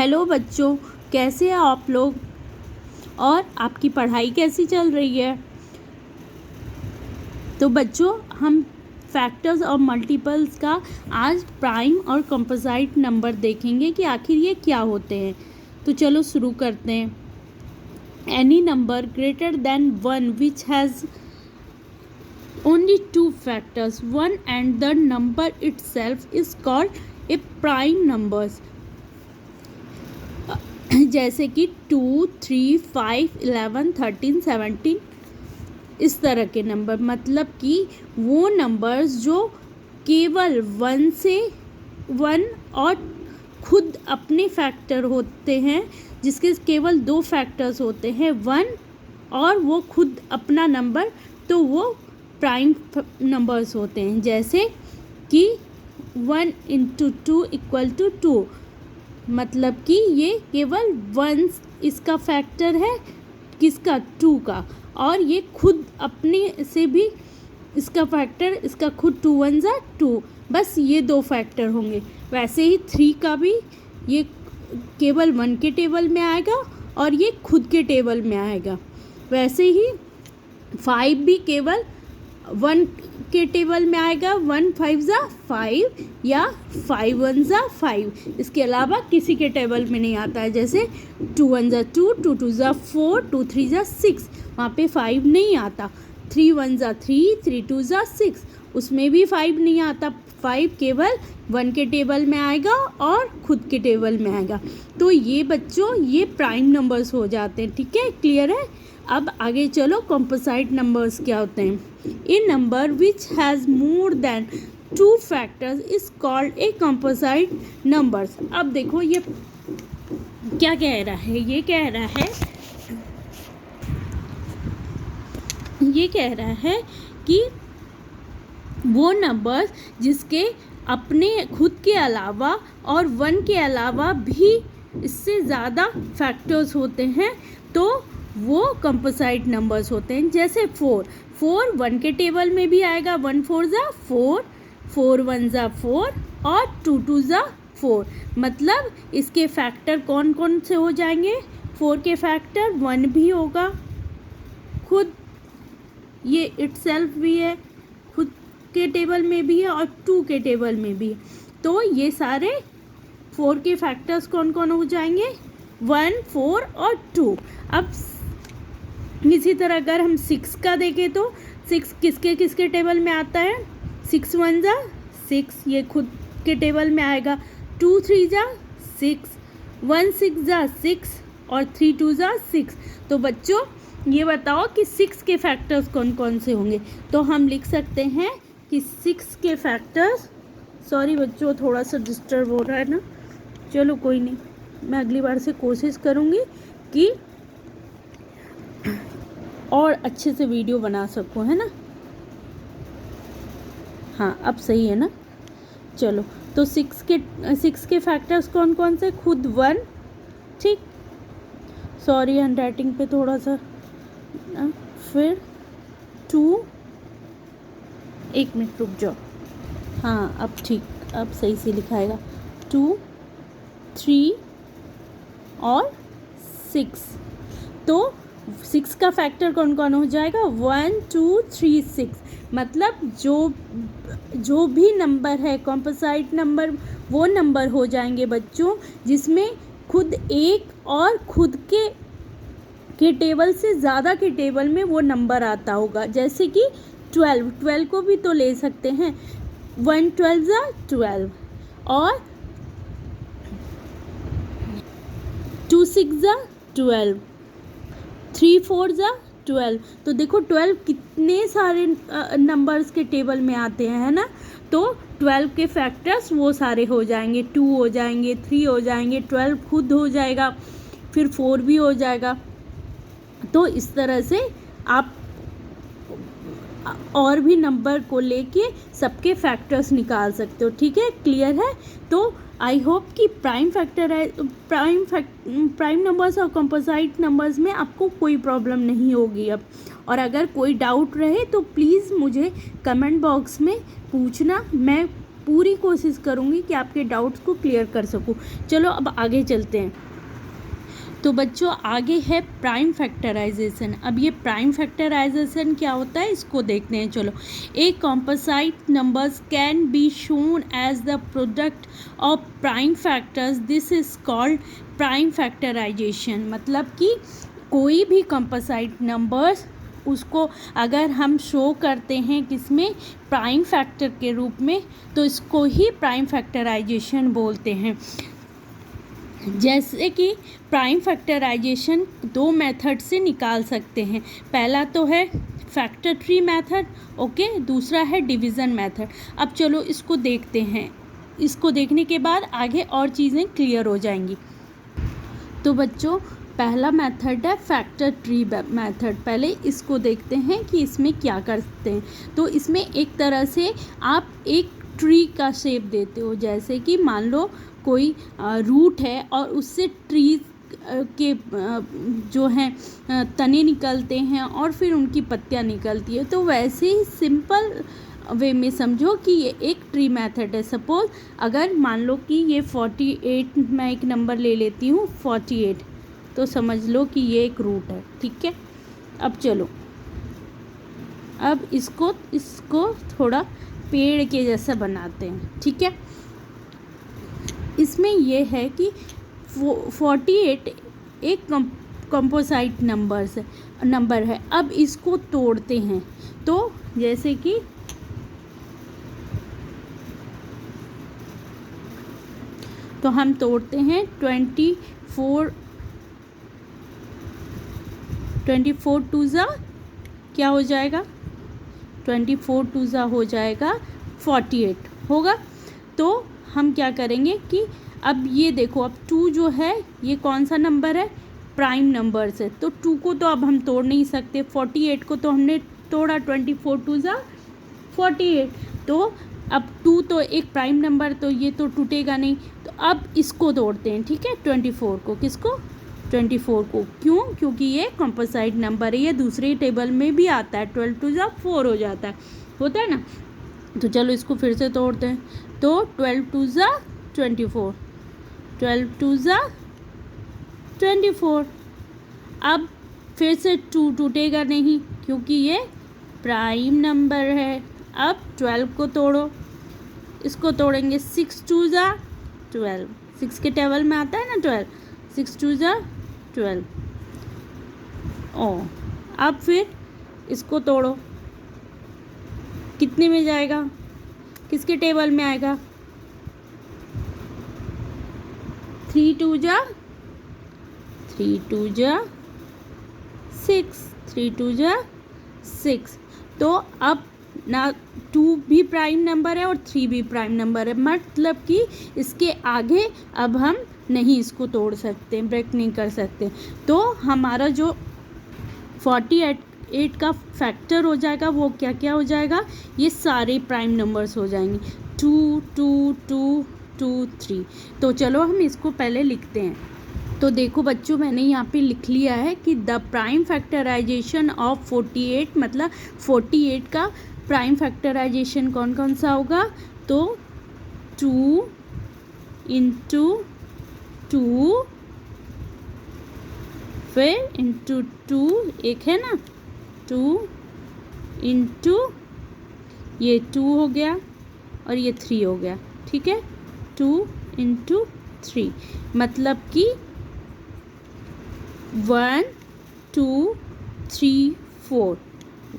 Hello बच्चों, कैसे हैं आप लोग और आपकी पढ़ाई कैसी चल रही है। तो बच्चों, हम फैक्टर्स और मल्टीपल्स का आज प्राइम और कंपोजिट नंबर देखेंगे कि आखिर ये क्या होते हैं। तो चलो शुरू करते हैं। Any number greater than 1 which has only two factors 1 and the number itself is called a prime numbers। जैसे कि 2, 3, 5, 11, 13, 17 इस तरह के नंबर, मतलब कि वो नंबर्स जो केवल 1 और खुद अपने फैक्टर होते हैं, जिसके केवल 2 फैक्टर्स होते हैं 1 और वो खुद अपना नंबर, तो वो प्राइम नंबर्स होते हैं। जैसे कि 1 × 2 = 2, मतलब कि ये केवल 1 इसका फैक्टर है, किसका 2 का, और ये खुद अपने से भी इसका फैक्टर, इसका खुद 2 1 = 2, बस ये 2 फैक्टर होंगे। वैसे ही 3 का भी ये केवल 1 के टेबल में आएगा और ये खुद के टेबल में आएगा। वैसे ही 5 भी केवल 1 के टेबल में आएगा, 1 5 = 5 या 5 1 = 5, इसके अलावा किसी के टेबल में नहीं आता है। जैसे 2 1 = 2, 2 2 = 4, 2 3 = 6, वहाँ पे 5 नहीं आता। 3 1 = 3, 3 2 = 6, उसमें भी 5 नहीं आता। 5 केवल 1 के टेबल में आएगा और खुद के टेबल में आएगा। तो ये बच्चों, ये प्राइम नंबर्स हो जाते हैं। ठीक है, क्लियर है। अब आगे चलो, कंपोजिट नंबर्स क्या होते हैं। A number which has more than 2 factors is called a composite numbers. अब देखो ये क्या कह रहा है, ये कह रहा है कि वो नंबर्स जिसके अपने खुद के अलावा और 1 के अलावा भी इससे ज़्यादा फैक्टर्स होते हैं, तो वो कंपोजिट नंबर्स होते हैं। जैसे 4 1 के टेबल में भी आएगा, 1 4 = 4, 4 1 = 4 और 2 2 = 4, मतलब इसके फैक्टर कौन कौन से हो जाएंगे। 4 के फैक्टर 1 भी होगा, खुद ये इटसेल्फ भी है, खुद के टेबल में भी है और 2 के टेबल में भी है। तो ये सारे 4 के फैक्टर्स कौन कौन हो जाएंगे, 1 4 और 2। अब इसी तरह अगर हम 6 का देखें तो 6 किसके किसके टेबल में आता है। 6 1 = 6, ये खुद के टेबल में आएगा। 2 3 = 6, 1 6 = 6 और 3 2 = 6। तो बच्चों ये बताओ कि 6 के फैक्टर्स कौन कौन से होंगे। तो हम लिख सकते हैं कि 6 के फैक्टर्स, सॉरी बच्चों थोड़ा सा डिस्टर्ब हो रहा है ना, चलो कोई नहीं, मैं अगली बार से कोशिश करूँगी कि और अच्छे से वीडियो बना सकूँ, है ना। हाँ, अब सही है ना। चलो, तो 6 के फैक्टर्स कौन कौन से, खुद 1, ठीक, सॉरी हैंड राइटिंग पे थोड़ा सा, फिर 2, 1 मिनट रुक जाओ, हाँ अब ठीक, अब सही से लिखाएगा, 2 3 और 6। तो 6 का फैक्टर कौन कौन हो जाएगा, 1 2 3 6, मतलब जो भी नंबर है कंपोजिट नंबर, वो नंबर हो जाएंगे बच्चों जिसमें खुद एक और खुद के टेबल से ज़्यादा के टेबल में वो नंबर आता होगा। जैसे कि 12 को भी तो ले सकते हैं, 1 12 = 12 और 2 6 = 12, 3 4 = 12। तो देखो 12 कितने सारे नंबर्स के टेबल में आते हैं, है ना। तो 12 के फैक्टर्स वो सारे हो जाएंगे, 2 हो जाएंगे, 3 हो जाएंगे, 12 खुद हो जाएगा, फिर 4 भी हो जाएगा। तो इस तरह से आप और भी नंबर को लेके सबके फैक्टर्स निकाल सकते हो। ठीक है, क्लियर है। तो आई होप कि प्राइम नंबर्स और कंपोजिट नंबर्स में आपको कोई प्रॉब्लम नहीं होगी अब। और अगर कोई डाउट रहे तो प्लीज़ मुझे कमेंट बॉक्स में पूछना, मैं पूरी कोशिश करूँगी कि आपके डाउट्स को क्लियर कर सकूँ। चलो अब आगे चलते हैं। तो बच्चों आगे है प्राइम फैक्टराइजेशन। अब ये प्राइम फैक्टराइजेशन क्या होता है इसको देखते हैं। चलो, a composite numbers can be shown as the product of prime factors, this is called prime factorisation. मतलब कि कोई भी कॉम्पोसाइट नंबर्स उसको अगर हम शो करते हैं किसमें, प्राइम फैक्टर के रूप में, तो इसको ही प्राइम फैक्टराइजेशन बोलते हैं। जैसे कि प्राइम फैक्टराइजेशन दो मेथड से निकाल सकते हैं। पहला तो है फैक्टर ट्री मेथड, ओके, दूसरा है डिवीज़न मेथड। अब चलो इसको देखते हैं। इसको देखने के बाद आगे और चीज़ें क्लियर हो जाएंगी। तो बच्चों पहला मेथड है फैक्टर ट्री मेथड। पहले इसको देखते हैं कि इसमें क्या करते हैं। तो इसमें एक तरह से आप एक ट्री का शेप देते हो। जैसे कि मान लो कोई रूट है और उससे ट्री के जो हैं तने निकलते हैं और फिर उनकी पत्तियां निकलती है। तो वैसे ही सिंपल वे में समझो कि ये एक ट्री मेथड है। सपोज अगर मान लो कि ये 48, मैं एक नंबर ले लेती हूँ 48, तो समझ लो कि ये एक रूट है। ठीक है, अब चलो, अब इसको थोड़ा पेड़ के जैसा बनाते हैं। ठीक है, इसमें यह है कि 48 एक कंपोसाइट नंबर है। अब इसको तोड़ते हैं। तो जैसे कि तो हम तोड़ते हैं 24 टू ज़ा क्या हो जाएगा, 24 टू ज़ा हो जाएगा 48 होगा। तो हम क्या करेंगे कि अब ये देखो, अब 2 जो है ये कौन सा नंबर है, प्राइम नंबर से। तो 2 को तो अब हम तोड़ नहीं सकते, 48 को तो हमने तोड़ा, 24 टू ज़ा 48। तो अब 2 तो एक प्राइम नंबर, तो ये तो टूटेगा नहीं। तो अब इसको तोड़ते हैं। ठीक है, 24 को, किसको, 24 को। क्यों, क्योंकि ये कंपोसाइट नंबर है। ये दूसरे टेबल में भी आता है, 12 टू ज़ा 4 हो जाता है, होता है ना। तो चलो इसको फिर से तोड़ते हैं। तो 12 टू ज़ा 24, 12 टू ज़ा 24। अब फिर से 2 टूटेगा नहीं क्योंकि ये प्राइम नंबर है। अब 12 को तोड़ो, इसको तोड़ेंगे 6 टू ज़ा 12, 6 के टेबल में आता है ना 12, 6 टू ज़ा 12। अब फिर इसको तोड़ो, कितने में जाएगा, किसके टेबल में आएगा, 3 टू ज़ा 6, 3 टू ज़ा 6। तो अब ना 2 भी प्राइम नंबर है और 3 भी प्राइम नंबर है। मतलब कि इसके आगे अब हम नहीं इसको तोड़ सकते, ब्रेक नहीं कर सकते। तो हमारा जो 48 का फैक्टर हो जाएगा वो क्या क्या हो जाएगा, ये सारे प्राइम नंबर्स हो जाएंगे, 2 2 2 2 3। तो चलो हम इसको पहले लिखते हैं। तो देखो बच्चों, मैंने यहाँ पे लिख लिया है कि द प्राइम फैक्टराइजेशन ऑफ 48, मतलब 48 का प्राइम फैक्टराइजेशन कौन कौन सा होगा। तो 2 इंटू 2 फिर इंटू 2, एक है ना 2 इंटू ये 2 हो गया और ये 3 हो गया। ठीक है, 2 इंटू 3 मतलब कि 1 2 3 4,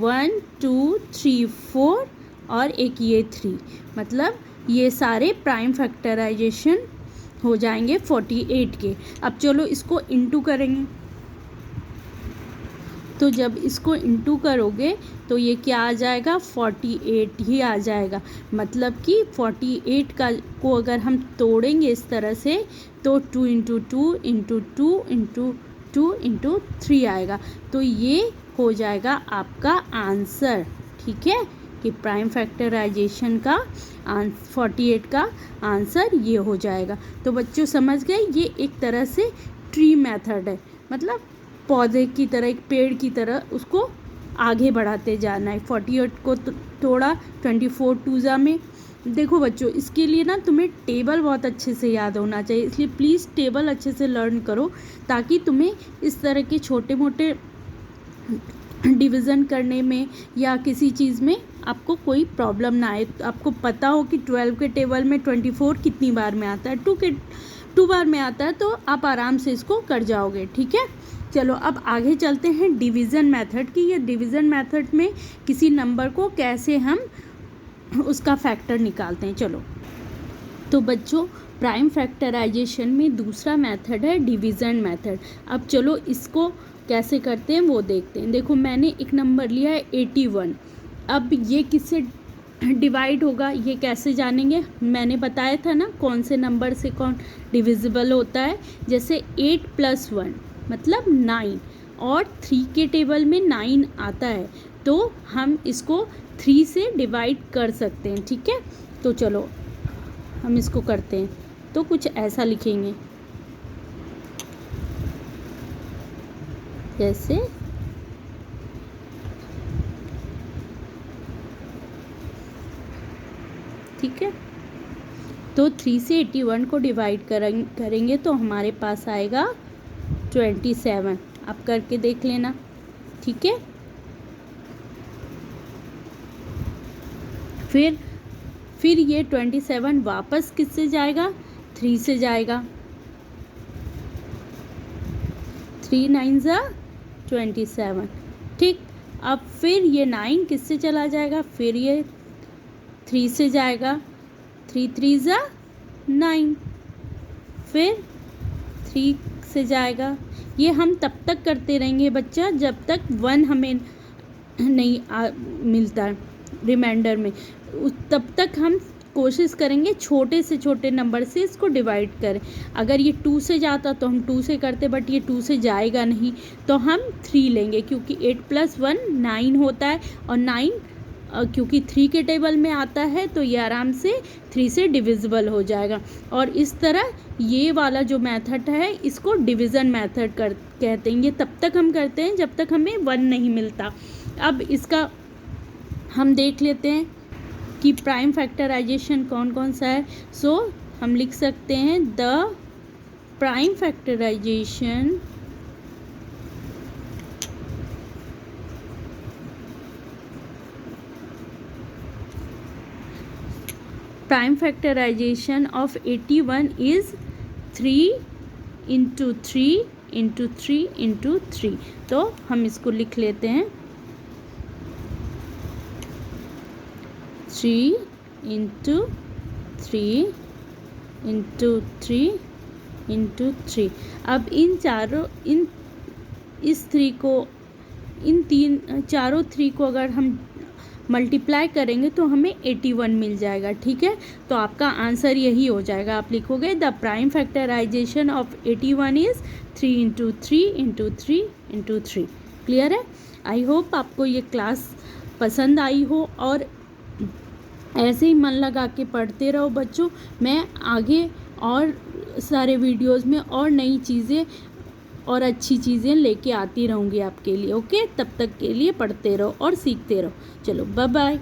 1 2 3 4 और एक ये 3, मतलब ये सारे प्राइम फैक्टराइजेशन हो जाएंगे 48 के। अब चलो इसको इंटू करेंगे। तो जब इसको इंटू करोगे तो ये क्या आ जाएगा, 48 ही आ जाएगा। मतलब कि 48 को अगर हम तोड़ेंगे इस तरह से तो 2 इंटू 2 इंटू 2 इंटू 2 इंटू 3 आएगा। तो ये हो जाएगा आपका आंसर। ठीक है, कि प्राइम फैक्टराइजेशन का 48 का आंसर ये हो जाएगा। तो बच्चों समझ गए, ये एक तरह से ट्री मेथड है, मतलब पौधे की तरह, एक पेड़ की तरह उसको आगे बढ़ाते जाना है। 48 को तोड़ा 24 टू ज़ा में, देखो बच्चों, इसके लिए ना तुम्हें टेबल बहुत अच्छे से याद होना चाहिए, इसलिए प्लीज़ टेबल अच्छे से लर्न करो, ताकि तुम्हें इस तरह के छोटे मोटे डिवीज़न करने में या किसी चीज़ में आपको कोई प्रॉब्लम ना आए। आपको पता हो कि 12 के टेबल में 24 कितनी बार में आता है, 2 बार में आता है, तो आप आराम से इसको कर जाओगे। ठीक है, चलो अब आगे चलते हैं डिवीज़न मेथड की। ये डिवीज़न मेथड में किसी नंबर को कैसे हम उसका फैक्टर निकालते हैं। चलो, तो बच्चों प्राइम फैक्टराइजेशन में दूसरा मेथड है डिवीज़न मेथड। अब चलो इसको कैसे करते हैं वो देखते हैं। देखो, मैंने एक नंबर लिया है 81। अब ये किससे डिवाइड होगा ये कैसे जानेंगे? मैंने बताया था ना कौन से नंबर से कौन डिविजिबल होता है। जैसे 8 + 1 मतलब 9, और 3 के टेबल में 9 आता है, तो हम इसको 3 से डिवाइड कर सकते हैं। ठीक है, तो चलो हम इसको करते हैं। तो कुछ ऐसा लिखेंगे, जैसे ठीक है, तो 3 से 81 को डिवाइड करेंगे तो हमारे पास आएगा 27। आप करके देख लेना। ठीक है, फिर ये 27 वापस किससे जाएगा? 3 से जाएगा। 3 9 ज़ा 27। ठीक, अब फिर ये 9 किससे चला जाएगा? फिर ये 3 से जाएगा। 3 3 ज़ा 9, फिर 3 से जाएगा। ये हम तब तक करते रहेंगे बच्चा जब तक 1 हमें नहीं मिलता रिमाइंडर में। तब तक हम कोशिश करेंगे छोटे से छोटे नंबर से इसको डिवाइड करें। अगर ये 2 से जाता तो हम 2 से करते, बट ये 2 से जाएगा नहीं, तो हम 3 लेंगे, क्योंकि 8 + 1 9 होता है, और 9 क्योंकि 3 के टेबल में आता है तो ये आराम से 3 से डिविजिबल हो जाएगा। और इस तरह ये वाला जो मेथड है इसको डिवीज़न मेथड कहते हैं। ये तब तक हम करते हैं जब तक हमें 1 नहीं मिलता। अब इसका हम देख लेते हैं कि प्राइम फैक्टराइजेशन कौन कौन सा है। सो हम लिख सकते हैं the prime factorisation of 81 is 3 × 3 × 3 × 3। तो हम इसको लिख लेते हैं 3 × 3 × 3 × 3। अब चारों 3 को अगर हम मल्टीप्लाई करेंगे तो हमें 81 मिल जाएगा। ठीक है, तो आपका आंसर यही हो जाएगा। आप लिखोगे the prime factorisation of 81 is 3 × 3 × 3 × 3। Clear है? आई होप आपको ये क्लास पसंद आई हो, और ऐसे ही मन लगा के पढ़ते रहो बच्चों। मैं आगे और सारे वीडियोस में और नई चीज़ें और अच्छी चीज़ें लेके आती रहूँगी आपके लिए। ओके, तब तक के लिए पढ़ते रहो और सीखते रहो। चलो, बाय बाय।